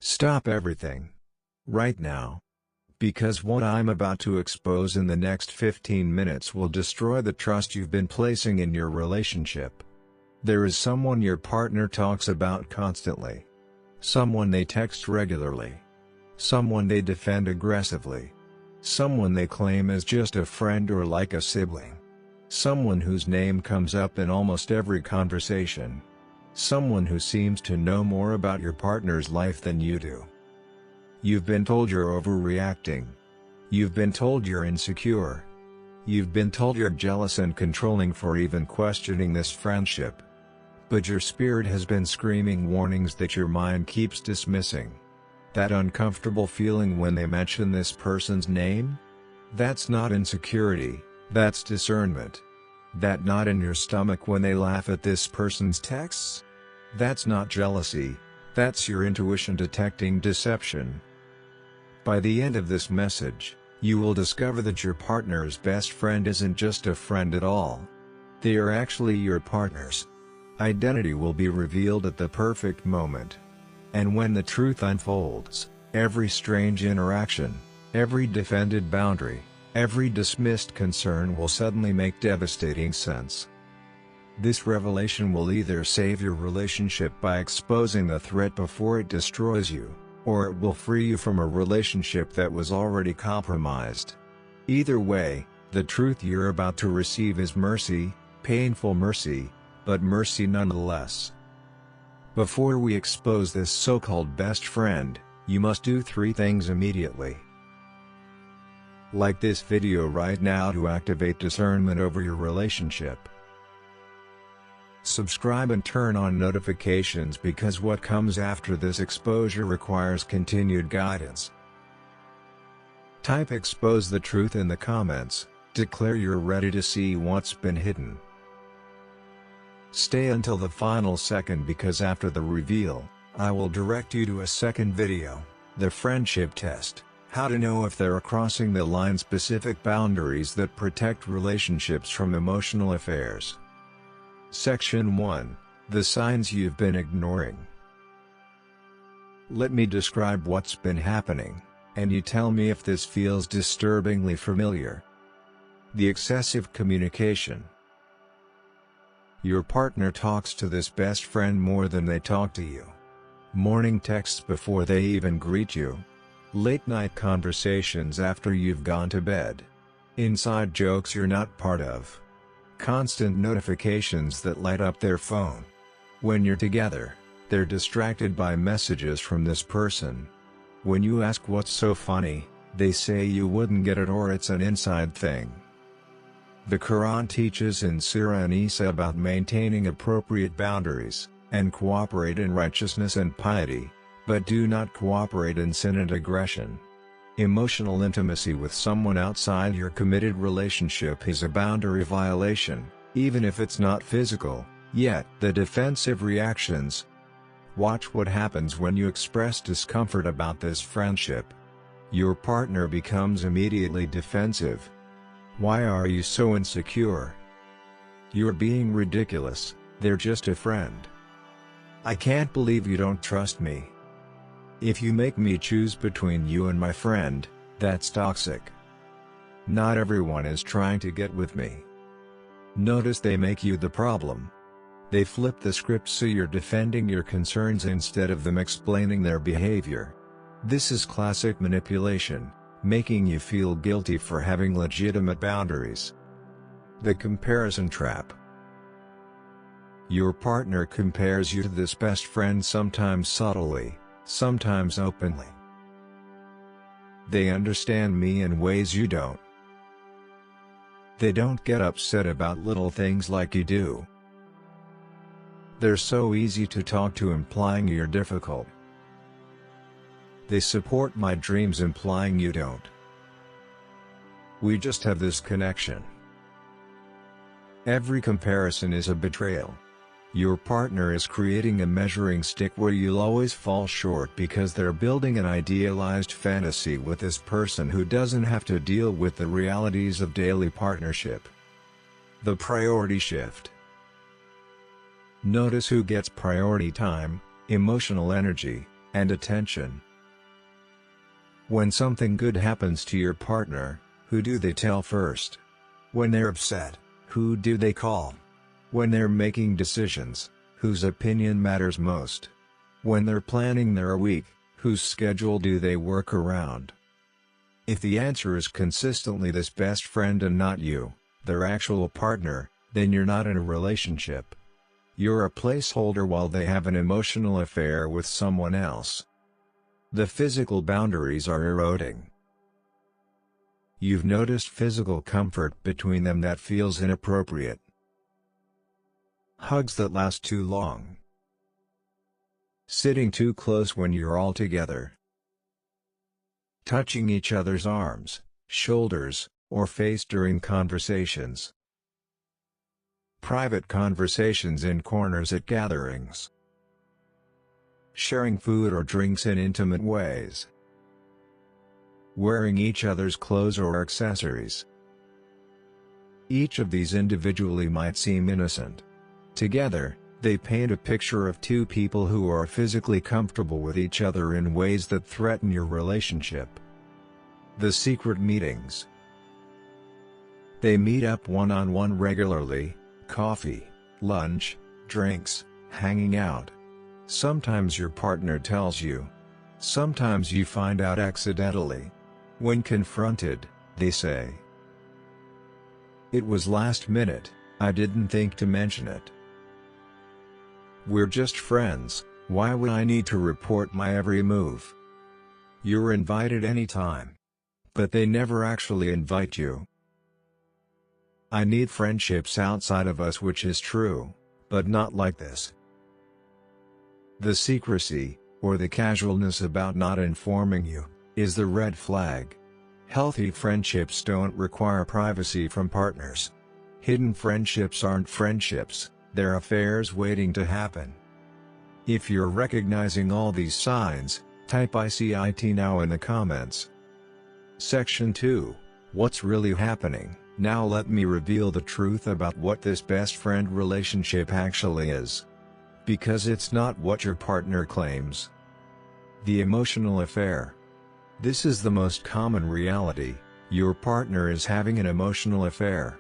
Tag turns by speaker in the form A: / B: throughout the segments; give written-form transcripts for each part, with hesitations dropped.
A: Stop everything. Right now. Because what I'm about to expose in the next 15 minutes will destroy the trust you've been placing in your relationship. There is someone your partner talks about constantly. Someone they text regularly. Someone they defend aggressively. Someone they claim as just a friend or like a sibling. Someone whose name comes up in almost every conversation. Someone who seems to know more about your partner's life than you do. You've been told you're overreacting. You've been told you're insecure. You've been told you're jealous and controlling for even questioning this friendship. But your spirit has been screaming warnings that your mind keeps dismissing. That uncomfortable feeling when they mention this person's name? That's not insecurity, that's discernment. That knot in your stomach when they laugh at this person's texts? That's not jealousy, that's your intuition detecting deception. By the end of this message, you will discover that your partner's best friend isn't just a friend at all. They are actually your partner's identity will be revealed at the perfect moment. And when the truth unfolds, every strange interaction, every defended boundary, every dismissed concern will suddenly make devastating sense. This revelation will either save your relationship by exposing the threat before it destroys you, or it will free you from a relationship that was already compromised. Either way, the truth you're about to receive is mercy, painful mercy, but mercy nonetheless. Before we expose this so-called best friend, you must do 3 things immediately. Like this video right now to activate discernment over your relationship. Subscribe and turn on notifications because what comes after this exposure requires continued guidance. Type "expose the truth" in the comments, declare you're ready to see what's been hidden. Stay until the final second because after the reveal, I will direct you to a second video, the friendship test, how to know if they're crossing the line, specific boundaries that protect relationships from emotional affairs. Section 1, the signs you've been ignoring. Let me describe what's been happening, and you tell me if this feels disturbingly familiar. The excessive communication. Your partner talks to this best friend more than they talk to you. Morning texts before they even greet you. Late night conversations after you've gone to bed. Inside jokes you're not part of. Constant notifications that light up their phone. When you're together, they're distracted by messages from this person. When you ask what's so funny, they say you wouldn't get it or it's an inside thing. The Quran teaches in Surah An-Nisa about maintaining appropriate boundaries, and cooperate in righteousness and piety, but do not cooperate in sin and aggression. Emotional intimacy with someone outside your committed relationship is a boundary violation, even if it's not physical, yet the defensive reactions. Watch what happens when you express discomfort about this friendship. Your partner becomes immediately defensive. Why are you so insecure? You're being ridiculous, they're just a friend. I can't believe you don't trust me. If you make me choose between you and my friend, that's toxic. Not everyone is trying to get with me. Notice they make you the problem. They flip the script so you're defending your concerns instead of them explaining their behavior. This is classic manipulation, making you feel guilty for having legitimate boundaries. The comparison trap. Your partner compares you to this best friend, sometimes subtly, sometimes openly. They understand me in ways you don't. They don't get upset about little things like you do. They're so easy to talk to, implying you're difficult. They support my dreams, implying you don't. We just have this connection. Every comparison is a betrayal. Your partner is creating a measuring stick where you'll always fall short because they're building an idealized fantasy with this person who doesn't have to deal with the realities of daily partnership. The priority shift. Notice who gets priority time, emotional energy, and attention. When something good happens to your partner, who do they tell first? When they're upset, who do they call? When they're making decisions, whose opinion matters most? When they're planning their week, whose schedule do they work around? If the answer is consistently this best friend and not you, their actual partner, then you're not in a relationship. You're a placeholder while they have an emotional affair with someone else. The physical boundaries are eroding. You've noticed physical comfort between them that feels inappropriate. Hugs that last too long. Sitting too close when you're all together. Touching each other's arms, shoulders, or face during conversations. Private conversations in corners at gatherings. Sharing food or drinks in intimate ways. Wearing each other's clothes or accessories. Each of these individually might seem innocent. Together, they paint a picture of two people who are physically comfortable with each other in ways that threaten your relationship. The secret meetings. They meet up one-on-one regularly, coffee, lunch, drinks, hanging out. Sometimes your partner tells you. Sometimes you find out accidentally. When confronted, they say, "It was last minute, I didn't think to mention it. We're just friends, why would I need to report my every move?" You're invited anytime. But they never actually invite you. I need friendships outside of us, which is true, but not like this. The secrecy, or the casualness about not informing you, is the red flag. Healthy friendships don't require privacy from partners. Hidden friendships aren't friendships, they're affairs waiting to happen. If you're recognizing all these signs, type ICIT now in the comments. Section 2. What's really happening? Now let me reveal the truth about what this best friend relationship actually is. Because it's not what your partner claims. The emotional affair. This is the most common reality. Your partner is having an emotional affair.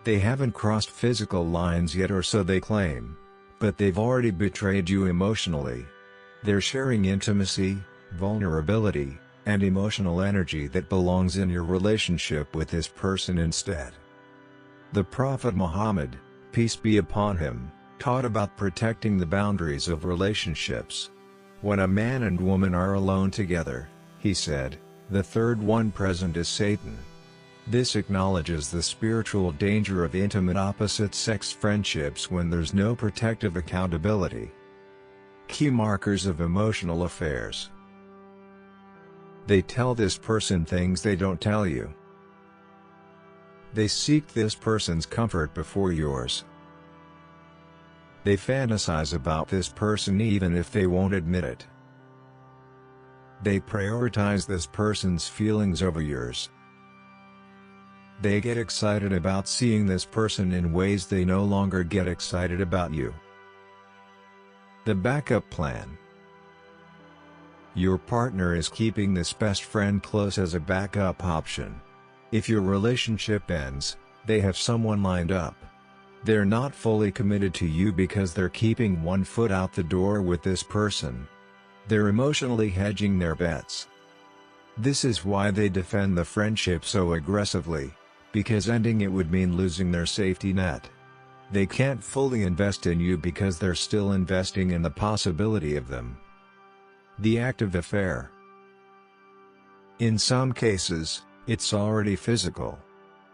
A: They haven't crossed physical lines yet, or so they claim. But they've already betrayed you emotionally. They're sharing intimacy, vulnerability, and emotional energy that belongs in your relationship with this person instead. The Prophet Muhammad, peace be upon him, taught about protecting the boundaries of relationships. When a man and woman are alone together, he said, the third one present is Satan. This acknowledges the spiritual danger of intimate opposite-sex friendships when there's no protective accountability. Key markers of emotional affairs. They tell this person things they don't tell you. They seek this person's comfort before yours. They fantasize about this person even if they won't admit it. They prioritize this person's feelings over yours. They get excited about seeing this person in ways they no longer get excited about you. The backup plan. Your partner is keeping this best friend close as a backup option. If your relationship ends, they have someone lined up. They're not fully committed to you because they're keeping one foot out the door with this person. They're emotionally hedging their bets. This is why they defend the friendship so aggressively, because ending it would mean losing their safety net. They can't fully invest in you because they're still investing in the possibility of them. The active affair. In some cases, it's already physical.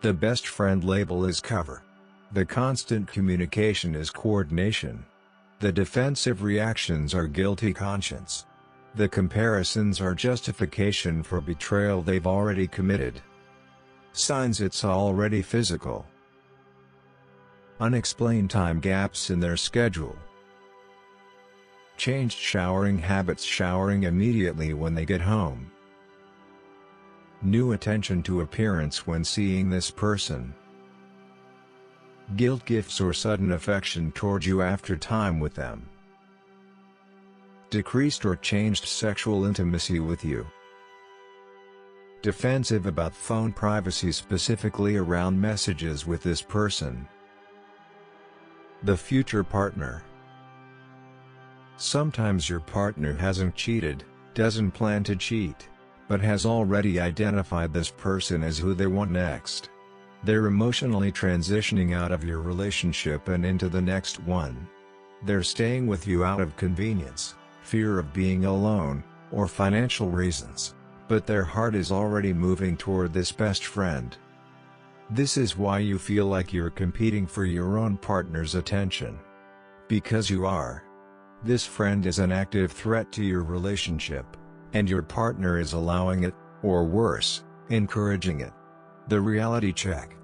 A: The best friend label is cover. The constant communication is coordination. The defensive reactions are guilty conscience. The comparisons are justification for betrayal they've already committed. Signs it's already physical. Unexplained time gaps in their schedule. Changed showering habits, showering immediately when they get home. New attention to appearance when seeing this person. Guilt gifts or sudden affection toward you after time with them. decreased or changed sexual intimacy with you. Defensive about phone privacy, specifically around messages with this person. The future partner. Sometimes your partner hasn't cheated, doesn't plan to cheat, but has already identified this person as who they want next. They're emotionally transitioning out of your relationship and into the next one. They're staying with you out of convenience, fear of being alone, or financial reasons, but their heart is already moving toward this best friend. This is why you feel like you're competing for your own partner's attention. Because you are. This friend is an active threat to your relationship, and your partner is allowing it, or worse, encouraging it. The reality check.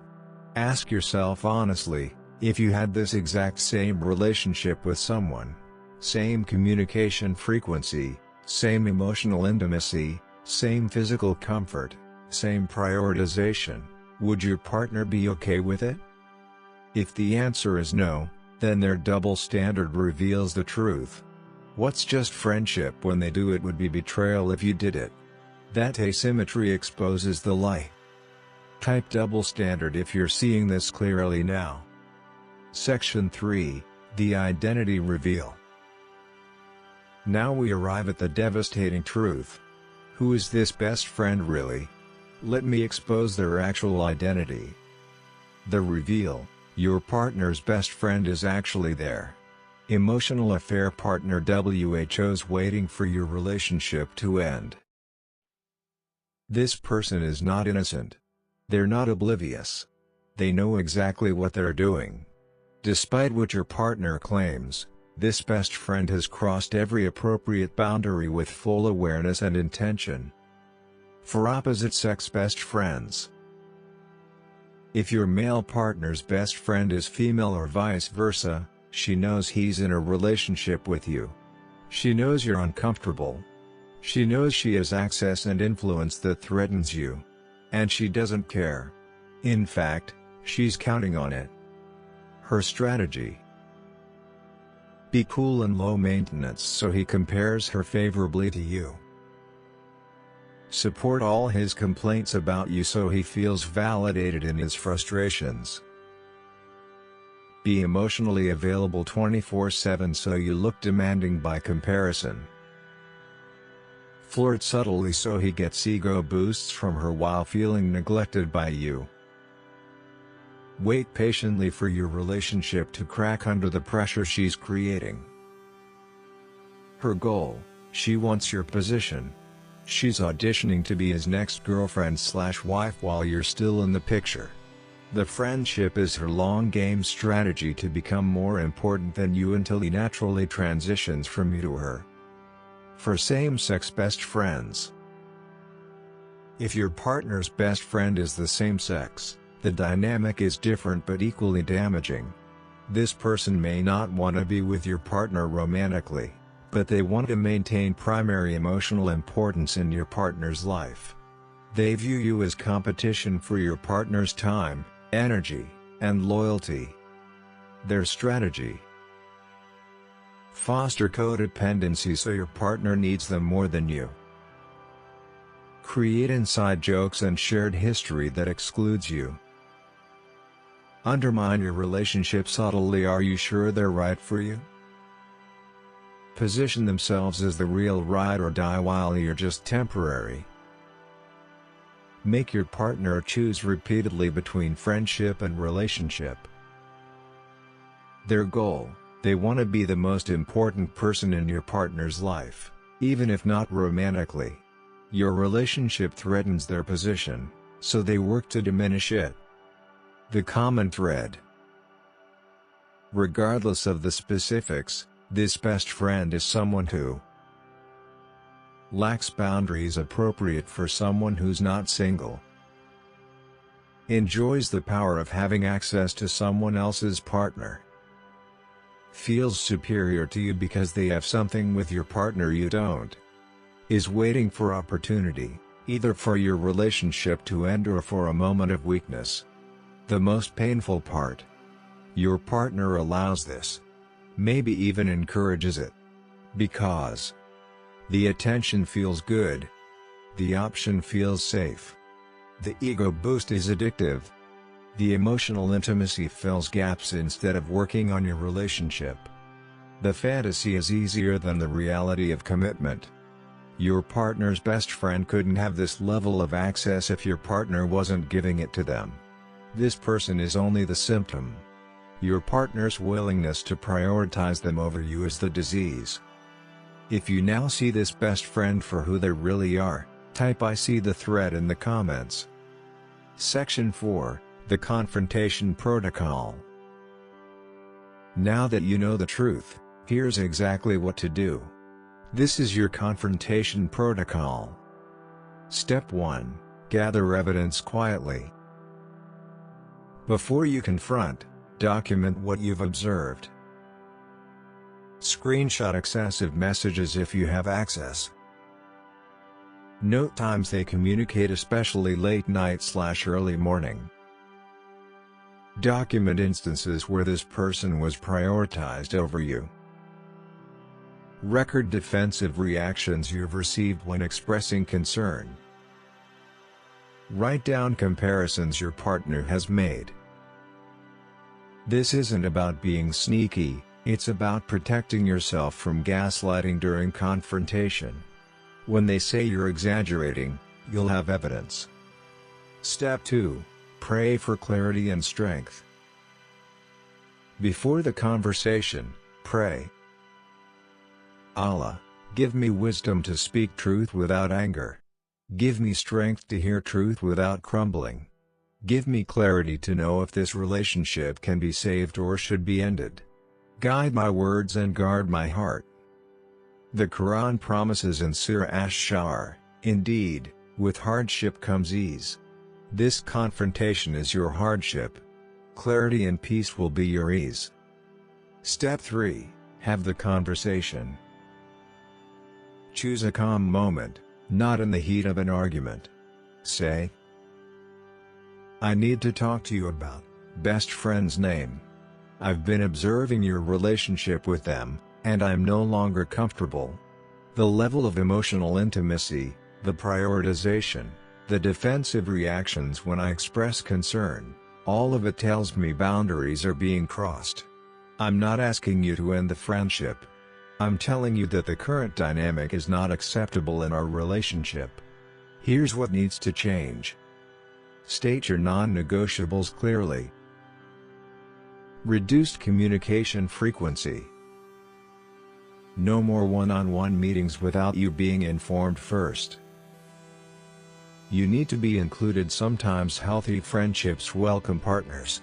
A: Ask yourself honestly, if you had this exact same relationship with someone, same communication frequency, same emotional intimacy, same physical comfort, same prioritization, would your partner be okay with it? If the answer is no, then their double standard reveals the truth. What's just friendship when they do it would be betrayal if you did it. That asymmetry exposes the lie. Type double standard if you're seeing this clearly now. Section 3, the identity reveal. Now we arrive at the devastating truth. Who is this best friend really? Let me expose their actual identity. The reveal: your partner's best friend is actually their emotional affair partner. WHO's waiting for your relationship to end. This person is not innocent. They're not oblivious. They know exactly what they're doing. Despite what your partner claims, this best friend has crossed every appropriate boundary with full awareness and intention. For opposite-sex best friends. If your male partner's best friend is female or vice versa, she knows he's in a relationship with you. She knows you're uncomfortable. She knows she has access and influence that threatens you. And she doesn't care. In fact, she's counting on it. Her strategy: be cool and low maintenance so he compares her favorably to you. Support all his complaints about you so he feels validated in his frustrations. Be emotionally available 24/7 so you look demanding by comparison. Flirt subtly so he gets ego boosts from her while feeling neglected by you. Wait patiently for your relationship to crack under the pressure she's creating. Her goal: she wants your position. She's auditioning to be his next girlfriend/wife while you're still in the picture. The friendship is her long game strategy to become more important than you until he naturally transitions from you to her. For same-sex best friends. If your partner's best friend is the same sex, the dynamic is different but equally damaging. This person may not want to be with your partner romantically, but they want to maintain primary emotional importance in your partner's life. They view you as competition for your partner's time, energy, and loyalty. Their strategy: foster codependency so your partner needs them more than you. Create inside jokes and shared history that excludes you. Undermine your relationship subtly. Are you sure they're right for you? Position themselves as the real ride or die while you're just temporary. Make your partner choose repeatedly between friendship and relationship. Their goal: they want to be the most important person in your partner's life, even if not romantically. Your relationship threatens their position, so they work to diminish it. The common thread: regardless of the specifics, this best friend is someone who lacks boundaries appropriate for someone who's not single. Enjoys the power of having access to someone else's partner. Feels superior to you because they have something with your partner you don't. Is waiting for opportunity, either for your relationship to end or for a moment of weakness. The most painful part: your partner allows this. Maybe even encourages it. Because the attention feels good. The option feels safe. The ego boost is addictive. The emotional intimacy fills gaps instead of working on your relationship. The fantasy is easier than the reality of commitment. Your partner's best friend couldn't have this level of access if your partner wasn't giving it to them. This person is only the symptom. Your partner's willingness to prioritize them over you is the disease. If you now see this best friend for who they really are, type "I see the thread" in the comments. Section 4, the Confrontation Protocol. Now that you know the truth, here's exactly what to do. This is your confrontation protocol. Step 1. Gather evidence quietly. Before you confront, document what you've observed. Screenshot excessive messages if you have access. Note times they communicate, especially late night/early morning. Document instances where this person was prioritized over you. Record defensive reactions you've received when expressing concern. Write down comparisons your partner has made. This isn't about being sneaky, it's about protecting yourself from gaslighting during confrontation. When they say you're exaggerating, you'll have evidence. Step 2. Pray for clarity and strength. Before the conversation, pray. Allah, give me wisdom to speak truth without anger. Give me strength to hear truth without crumbling. Give me clarity to know if this relationship can be saved or should be ended. Guide my words and guard my heart. The Quran promises in Surah Ash-Shar, indeed, with hardship comes ease. This confrontation is your hardship. Clarity and peace will be your ease. Step 3. Have the conversation. Choose a calm moment, not in the heat of an argument. Say, "I need to talk to you about best friend's name. I've been observing your relationship with them, and I'm no longer comfortable. The level of emotional intimacy, the prioritization, the defensive reactions when I express concern, all of it tells me boundaries are being crossed. I'm not asking you to end the friendship. I'm telling you that the current dynamic is not acceptable in our relationship. Here's what needs to change." State your non-negotiables clearly. Reduced communication frequency. No more one-on-one meetings without you being informed first. You need to be included. Sometimes healthy friendships welcome partners.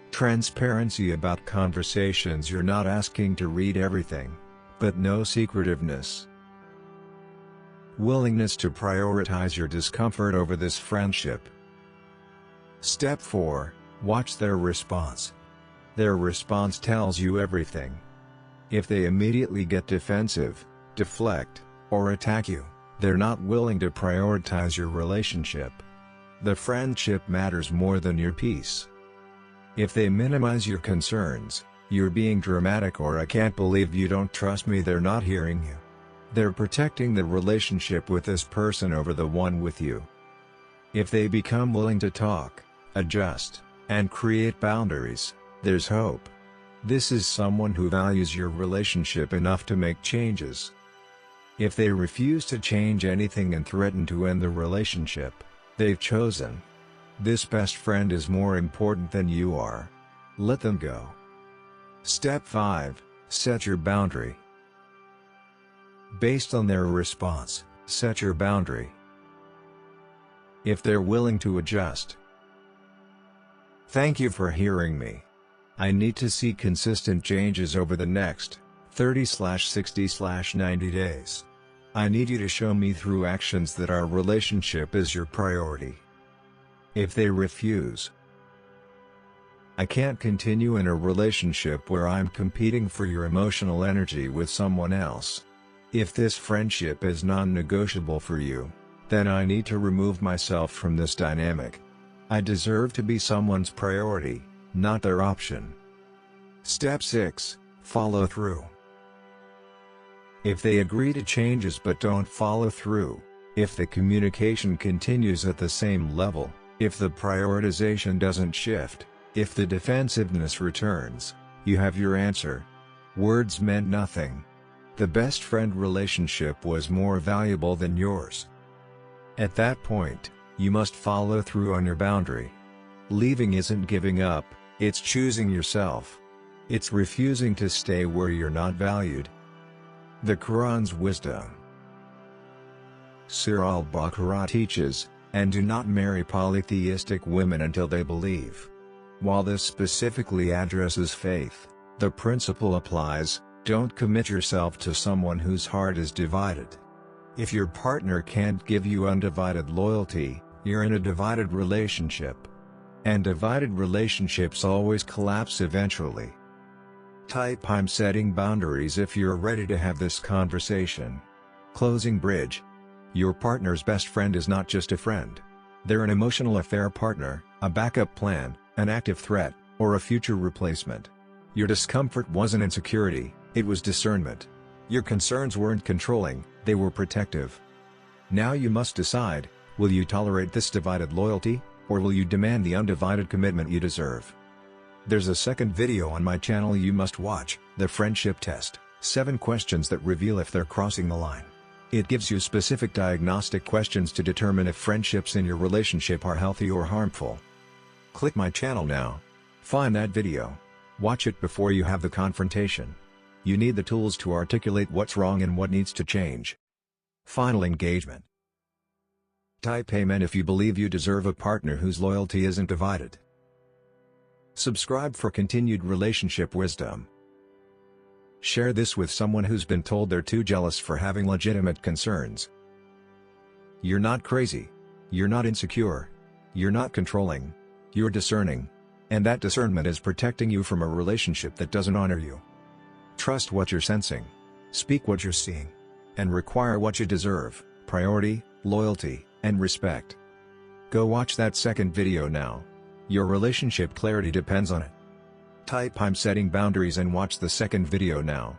A: Transparency about conversations. You're not asking to read everything, but no secretiveness. Willingness to prioritize your discomfort over this friendship. Step 4. Watch their response. Their response tells you everything. If they immediately get defensive, deflect, or attack you, they're not willing to prioritize your relationship. The friendship matters more than your peace. If they minimize your concerns, "You're being dramatic," or "I can't believe you don't trust me," they're not hearing you. They're protecting the relationship with this person over the one with you. If they become willing to talk, adjust, and create boundaries, there's hope. This is someone who values your relationship enough to make changes. If they refuse to change anything and threaten to end the relationship, they've chosen. This best friend is more important than you are. Let them go. Step 5. Set your boundary. Based on their response, set your boundary. If they're willing to adjust. Thank you for hearing me. I need to see consistent changes over the next 30/60/90 days. I need you to show me through actions that our relationship is your priority. If they refuse, I can't continue in a relationship where I'm competing for your emotional energy with someone else. If this friendship is non-negotiable for you, then I need to remove myself from this dynamic. I deserve to be someone's priority, not their option. Step 6. Follow through. If they agree to changes but don't follow through, if the communication continues at the same level, if the prioritization doesn't shift, if the defensiveness returns, you have your answer. Words meant nothing. The best friend relationship was more valuable than yours. At that point, you must follow through on your boundary. Leaving isn't giving up, it's choosing yourself. It's refusing to stay where you're not valued. The Quran's wisdom. Surah Al-Baqarah teaches, and do not marry polytheistic women until they believe. While this specifically addresses faith, the principle applies: don't commit yourself to someone whose heart is divided. If your partner can't give you undivided loyalty, you're in a divided relationship. And divided relationships always collapse eventually. Type "I'm setting boundaries" if you're ready to have this conversation. Closing bridge. Your partner's best friend is not just a friend. They're an emotional affair partner, a backup plan, an active threat, or a future replacement. Your discomfort wasn't insecurity, it was discernment. Your concerns weren't controlling, they were protective. Now you must decide: will you tolerate this divided loyalty, or will you demand the undivided commitment you deserve? There's a second video on my channel you must watch, The Friendship Test, 7 questions that reveal if they're crossing the line. It gives you specific diagnostic questions to determine if friendships in your relationship are healthy or harmful. Click my channel now. Find that video. Watch it before you have the confrontation. You need the tools to articulate what's wrong and what needs to change. Final engagement. Type "Amen" if you believe you deserve a partner whose loyalty isn't divided. Subscribe for continued relationship wisdom. Share this with someone who's been told they're too jealous for having legitimate concerns. You're not crazy. You're not insecure. You're not controlling. You're discerning. And that discernment is protecting you from a relationship that doesn't honor you. Trust what you're sensing. Speak what you're seeing. And require what you deserve: priority, loyalty, and respect. Go watch that second video now. Your relationship clarity depends on it. Type "I'm setting boundaries" and watch the second video now.